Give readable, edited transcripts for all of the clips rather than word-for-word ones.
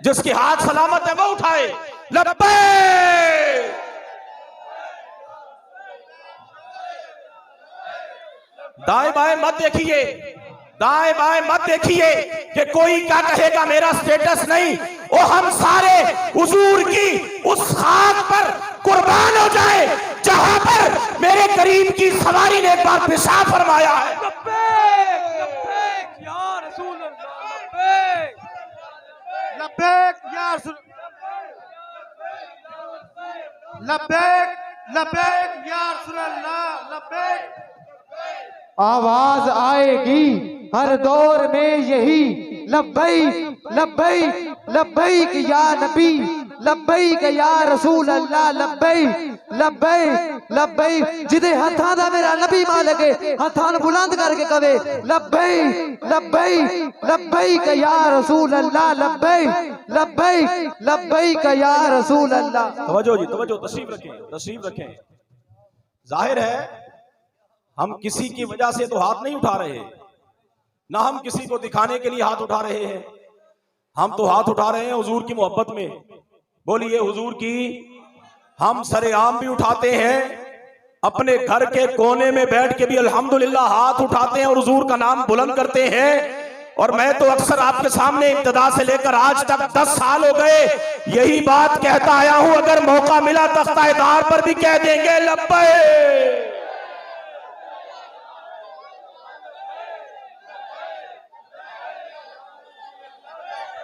जिसके हाथ सलामत है वो उठाए लब्बैक। दाएं बाएं मत देखिए, दाएं बाएं मत देखिए कि कोई क्या कहेगा, मेरा स्टेटस नहीं। वो हम सारे हुजूर की उस खाक पर कुर्बान हो जाए जहां पर मेरे करीम की सवारी ने एक बार पेशाब फरमाया है। लब्बैक लब्बैक या रसूल अल्लाह, लब्बैक लब्बैक या रसूल, लब्बैक लब्बैक या रसूल अल्लाह, लब्बैक। आवाज आएगी हर दौर में यही, लब्बैक लब्बैक लब्बैक या नबी, लब्बैक या रसूल अल्लाह, लब्बैक लब्बैक लब्बैक। जिदे हथा दा मेरा नबी मालिक है, हथा नु बुलंद करके कवे लब्बैक लब्बैक लब्बैक या रसूल अल्लाह, लब्बैक लब्बैक लब्बैक या रसूल अल्लाह। तवज्जो जी, तवज्जो, तशरीफ रखें, तशरीफ रखें। जाहिर है हम किसी की वजह से तो हाथ नहीं उठा रहे, ना हम किसी को दिखाने के लिए हाथ उठा रहे हैं। हम तो हाथ उठा रहे हैं हुजूर की मोहब्बत में। बोलिए हुजूर की। हम सरेआम भी उठाते हैं, अपने घर के कोने में बैठ के भी अल्हम्दुलिल्लाह हाथ उठाते हैं और हुजूर का नाम बुलंद करते हैं। और मैं तो अक्सर आपके सामने इब्तिदा से लेकर आज तक 10 साल हो गए यही बात कहता आया हूं। अगर मौका मिला तख्ताएदार पर भी कह देंगे लब्बैक।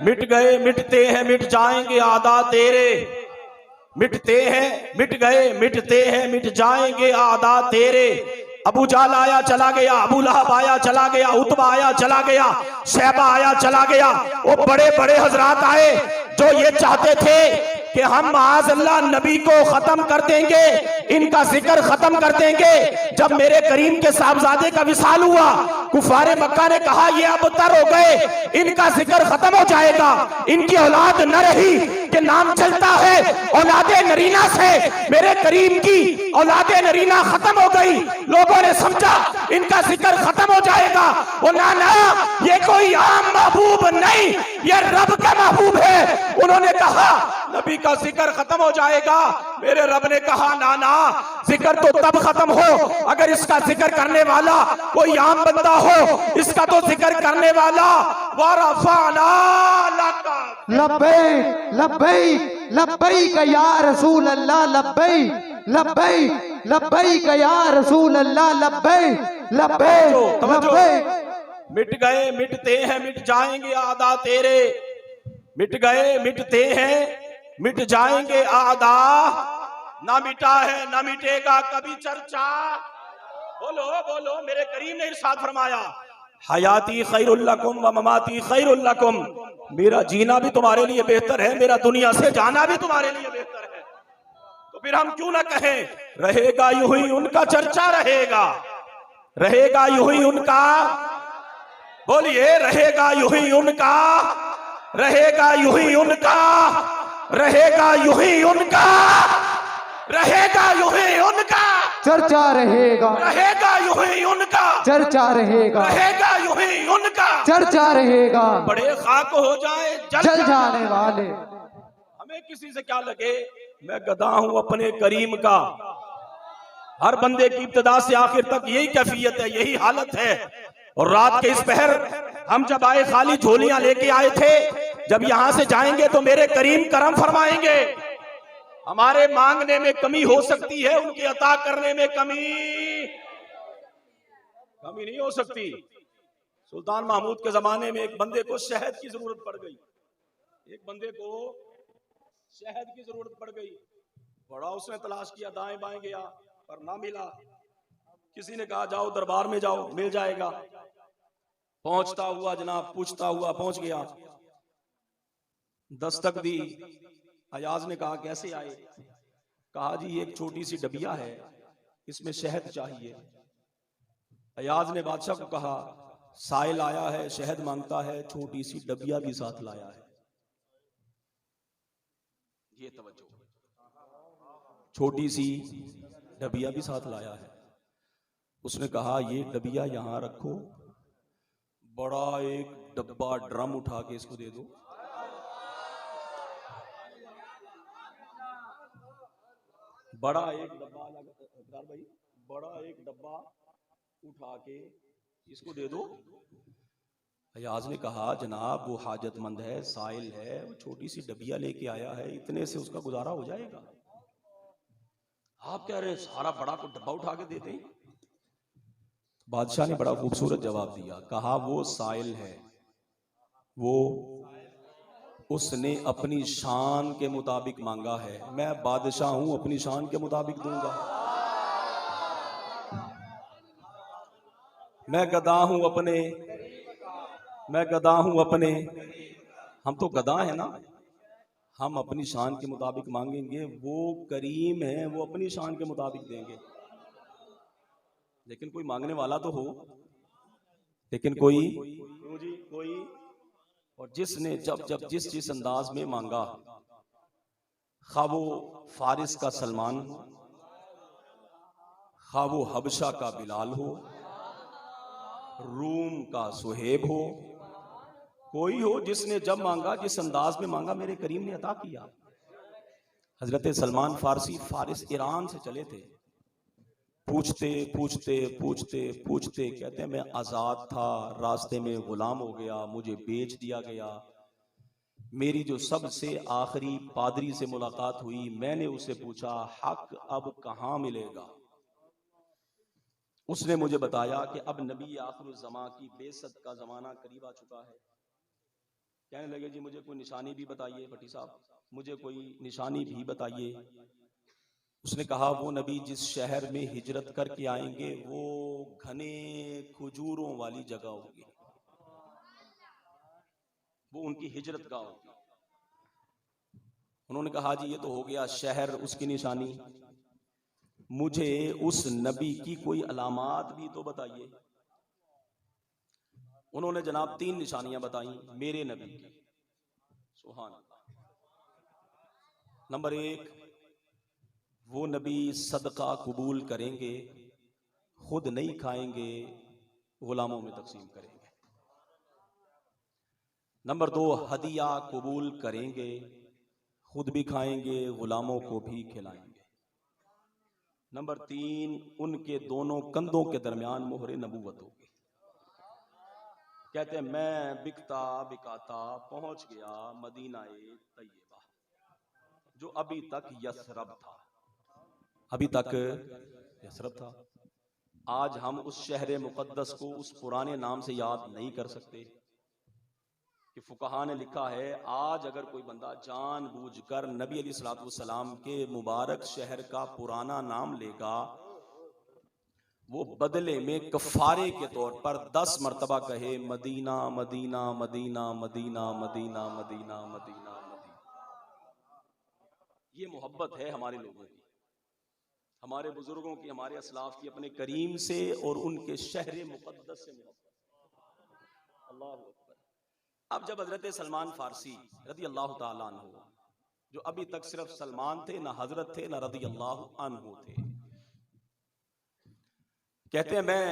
मिट गए मिटते हैं मिट जाएंगे आदा तेरे, मिटते हैं मिट गए मिटते हैं मिट जाएंगे आदा तेरे। अबू जाल आया चला गया, अबू लहब आया चला गया, उतबा आया चला गया, शैबा आया चला गया। वो बड़े बड़े हजरात आए जो ये चाहते थे कि हम माअज़ल्लाह नबी को खत्म कर देंगे, इनका जिक्र खत्म कर देंगे। जब मेरे करीम के साहबजादे का विसाल हुआ, कुफारे मक्का ने कहा ये अब तर हो गए, इनका जिक्र खत्म हो जाएगा, इनकी औलाद न रही कि नाम चलता है औलादे नरीना से। मेरे करीम की औलादे नरीना खत्म हो गई, लोगों ने समझा इनका जिक्र खत्म हो जाएगा। वो ना ये कोई आम महबूब नहीं, ये रब का महबूब है। उन्होंने कहा नबी का जिक्र खत्म हो जाएगा। मेरे रब ने कहा ना ना, जिक्र तो तब खत्म हो अगर इसका जिक्र करने वाला कोई आम बंदा हो। इसका तो जिक्र करने वाला वरफाना लका लब्बैक लब्बैक लब्बैक या रसूल अल्लाह, लब्बैक लब्बैक लब्बैक या रसूल अल्लाह, लब्बैक लब्बैक लब्बैक। मिट गए मिटते हैं मिट जाएंगे आदा तेरे, मिट गए मिटते हैं मिट जाएंगे आदा। ना मिटा है ना मिटेगा कभी चर्चा। बोलो बोलो, मेरे करीम ने इरशाद फरमाया हयाती खैरुल लकुम व ममाती खैरुल लकुम। मेरा जीना भी तुम्हारे लिए बेहतर है, मेरा दुनिया से जाना भी तुम्हारे लिए बेहतर है। तो फिर हम क्यों ना कहें रहेगा यूं ही उनका चर्चा, रहेगा रहेगा यूं ही उनका। बोलिए रहेगा यूं ही उनका, रहेगा यूं ही उनका, रहेगा यूं ही उनका, रहेगा यूं ही उनका, चर्चा रहेगा, रहेगा यूं ही उनका, चर्चा रहेगा, रहेगा यूं ही उनका, चर्चा रहेगा। बड़े खाक हो जाए जल जाने वाले, हमें किसी से क्या लगे। मैं गधा हूं अपने करीम का। हर बंदे की इब्तिदा से आखिर तक यही कैफियत है, यही हालत है। और रात के इस पहर हम जब आए खाली झोलियां लेके आए थे। जब यहां से जाएंगे तो मेरे करीम करम फरमाएंगे। हमारे मांगने में कमी हो सकती है, उनके अता करने में कमी नहीं हो सकती। सुल्तान महमूद के जमाने में एक बंदे को शहद की जरूरत पड़ गई, एक बंदे को शहद की जरूरत पड़ गई। बड़ा उसने तलाश किया, दाएं बाएं गया पर ना मिला। किसी ने कहा जाओ दरबार में जाओ, मिल जाएगा। पहुंचता हुआ जनाब, पूछता हुआ पहुंच गया। दस्तक दी, अयाज ने कहा कैसे आए? कहा जी एक छोटी सी डबिया है, इसमें शहद चाहिए। अयाज ने बादशाह को कहा साइल आया है, शहद मांगता है, छोटी सी डबिया भी साथ लाया है। ये तवज्जो, छोटी सी डबिया भी साथ लाया है। उसने कहा ये डबिया यहां रखो, बड़ा एक डब्बा ड्रम उठा के इसको दे दो। बड़ा एक डब्बा इकरार भाई, बड़ा एक डब्बा उठा के इसको दे दो। अयाज ने कहा जनाब वो हाजतमंद है, साइल है, वो छोटी सी डबिया लेके आया है, इतने से उसका गुजारा हो जाएगा। आप कह रहे हैं सारा बड़ा को डब्बा उठा के दे दें? बादशाह ने बड़ा खूबसूरत जवाब दिया, कहा वो साइल है, वो उसने अपनी शान के मुताबिक मांगा है, मैं बादशाह हूं, अपनी शान के मुताबिक दूंगा। मैं गधा हूं अपने, मैं गधा हूं अपने, हम तो गधा है ना, हम अपनी शान के मुताबिक मांगेंगे, वो करीम है, वो अपनी शान के मुताबिक देंगे। लेकिन कोई मांगने वाला तो हो, लेकिन कोई और जिसने जब जब जिस अंदाज में मांगा, खा वो फारिस का सलमान हो, खा वो हबशा का बिलाल हो, रूम का सुहेब हो, कोई हो, जिसने जब मांगा, जिस अंदाज में मांगा, मेरे करीम ने अता किया। हजरत सलमान फारसी फारिस ईरान से चले थे, पूछते पूछते पूछते पूछते कहते हैं मैं आजाद था, रास्ते में गुलाम हो गया, मुझे बेच दिया गया। मेरी जो सबसे आखिरी पादरी से मुलाकात हुई, मैंने उससे पूछा हक अब कहाँ मिलेगा। उसने मुझे बताया कि अब नबी आखिर ज़मा की बेइज्जत का जमाना करीब आ चुका है। कहने लगे जी मुझे कोई निशानी भी बताइए भट्टी साहब, मुझे कोई निशानी भी बताइए। उसने कहा वो नबी जिस शहर में हिजरत करके आएंगे वो घने खजूरों वाली जगह होगी, वो उनकी हिजरत गाह होगी। उन्होंने कहा जी ये तो हो गया शहर, उसकी निशानी, मुझे उस नबी की कोई अलामात भी तो बताइए। उन्होंने जनाब 3 निशानियां बताई मेरे नबी की। सुभान अल्लाह। नंबर 1, वो नबी सदका कबूल करेंगे, खुद नहीं खाएंगे, गुलामों में तकसीम करेंगे। नंबर 2, हदिया कबूल करेंगे, खुद भी खाएंगे, गुलामों को भी खिलाएंगे। नंबर 3, उनके दोनों कंधों के दरमियान मोहरे नबूवत होगी। कहते हैं मैं बिकता बिकाता पहुंच गया मदीनाए तैयबा, जो अभी तक यसरब था, अभी तक यसरब था। आज हम उस शहर मुकद्दस को उस पुराने नाम से याद नहीं कर सकते कि फुकहा ने लिखा है आज अगर कोई बंदा जानबूझकर नबी अलैहिस्सलातु वस्सलाम के मुबारक शहर का पुराना नाम लेगा, वो बदले में कफारे के तौर पर 10 मरतबा कहे Medina Medina Medina Medina Medina Medina Medina Medina. ये मोहब्बत है हमारे लोगों की, हमारे बुजुर्गों की, हमारे असलाफ की अपने करीम से और उनके शहर मुकद्दस से मोहब्बत। अल्लाह अकबर। अब जब हजरत सलमान फारसी रदी अल्लाह ताला अन्हु, जो अभी तक सिर्फ सलमान थे, ना हजरत थे, ना रदी अल्लाह अन्हु थे, कहते हैं मैं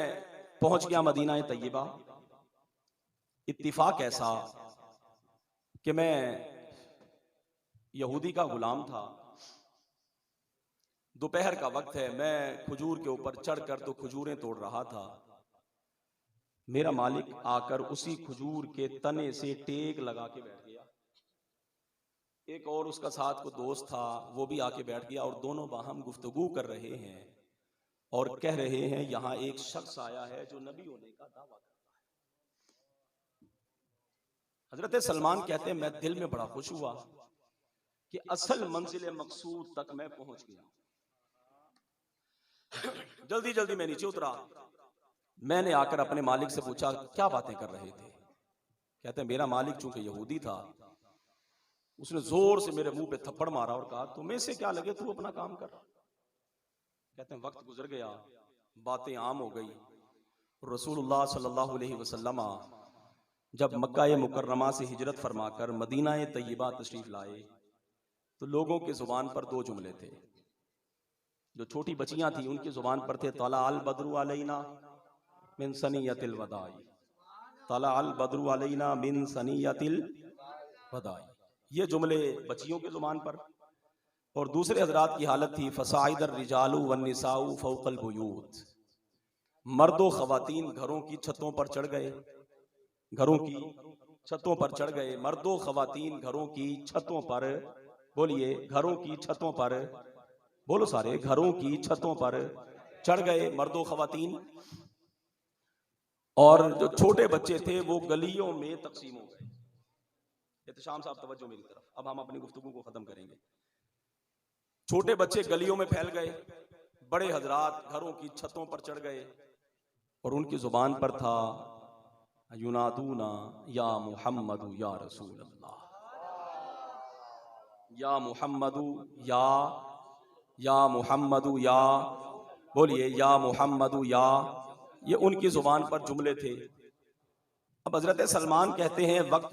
पहुंच गया मदीना तैयबा। इत्तिफाक ऐसा कि मैं यहूदी का गुलाम था, दोपहर का वक्त है, मैं खजूर के ऊपर चढ़कर तो खजूरें तोड़ रहा था। मेरा मालिक आकर उसी खजूर के तने से टेक लगा के बैठ गया। एक और उसका साथ को दोस्त था, वो भी आके बैठ गया और दोनों बाहम गुफ्तगू कर रहे हैं और कह रहे हैं यहां एक शख्स आया है जो नबी होने का दावा करता है। हजरत सलमान कहते हैं मैं दिल में बड़ा खुश हुआ कि असल मंजिल मकसूद तक मैं पहुंच गया। जल्दी जल्दी मैं नीचे उतरा। मैंने आकर अपने मालिक से पूछा क्या बातें कर रहे थे। कहते हैं मेरा मालिक चूंकि यहूदी था, उसने जोर से मेरे मुंह पे थप्पड़ मारा और कहा तुम्हें से क्या लगे, तू अपना काम कर। कहते हैं वक्त गुजर गया, बातें आम हो गई। रसूलुल्लाह सल्लल्लाहु अलैहि वसल्लम जब मक्का मुकर्रमा से हिजरत फरमाकर मदीना तैयबा तशरीफ लाए तो लोगों की जुबान पर 2 जुमले थे। जो छोटी बच्चियां थी उनकी जुबान पर थे तला अल बद्रु अलैना मिन सनियतिल वदाई, तला अल बद्रु अलैना मिन सनियतिल वदाई। ये जुमले बच्चियों की जुबान पर। और दूसरे हजरात की हालत थी फसाइदर रिजालू वन निसाऊ फौकल बुयूत, मर्दो खवातीन घरों की छतों पर चढ़ गए, घरों की छतों पर चढ़ गए, मर्दो खवातीन घरों की छतों पर, बोलिए घरों की छतों पर, बोलो सारे, घरों की छतों पर चढ़ गए मर्दो खवातीन, और जो छोटे बच्चे थे वो गलियों में तकसीम हो गए। एहतशाम साहब तवज्जो मेरी तरफ, अब हम अपनी गुफ्तगू को खत्म करेंगे। छोटे बच्चे गलियों में फैल गए, बड़े हजरात घरों की छतों पर चढ़ गए और उनकी जुबान पर था युनादूना या मुहम्मदू या रसूल अल्लाह, या मुहम्मदू या मुहम्मदू या, बोलिए या मुहम्मदू या, ये उनकी जुबान पर जुमले थे। अब हजरत सलमान कहते हैं वक्त